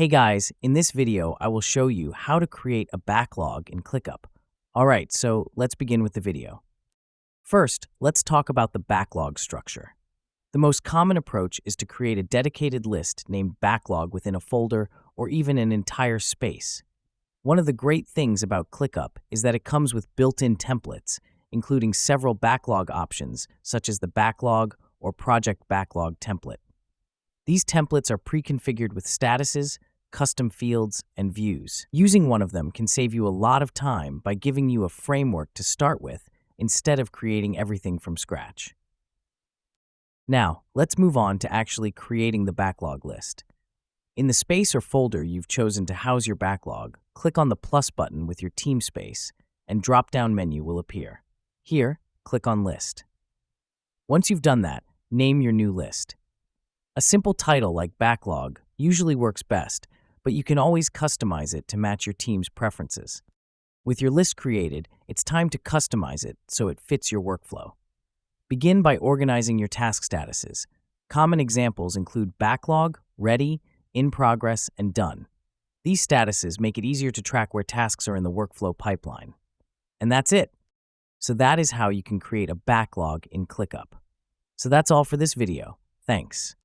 Hey guys, in this video, I will show you how to create a backlog in ClickUp. Alright, so let's begin with the video. First, let's talk about the backlog structure. The most common approach is to create a dedicated list named backlog within a folder or even an entire space. One of the great things about ClickUp is that it comes with built-in templates, including several backlog options such as the backlog or project backlog template. These templates are pre-configured with statuses, custom fields, and views. Using one of them can save you a lot of time by giving you a framework to start with instead of creating everything from scratch. Now, let's move on to actually creating the backlog list. In the space or folder you've chosen to house your backlog, click on the plus button with your team space, and drop-down menu will appear. Here, click on List. Once you've done that, name your new list. A simple title like Backlog usually works best, but you can always customize it to match your team's preferences. With your list created, it's time to customize it so it fits your workflow. Begin by organizing your task statuses. Common examples include Backlog, Ready, In Progress, and Done. These statuses make it easier to track where tasks are in the workflow pipeline. And that's it. So that is how you can create a backlog in ClickUp. So that's all for this video. Thanks.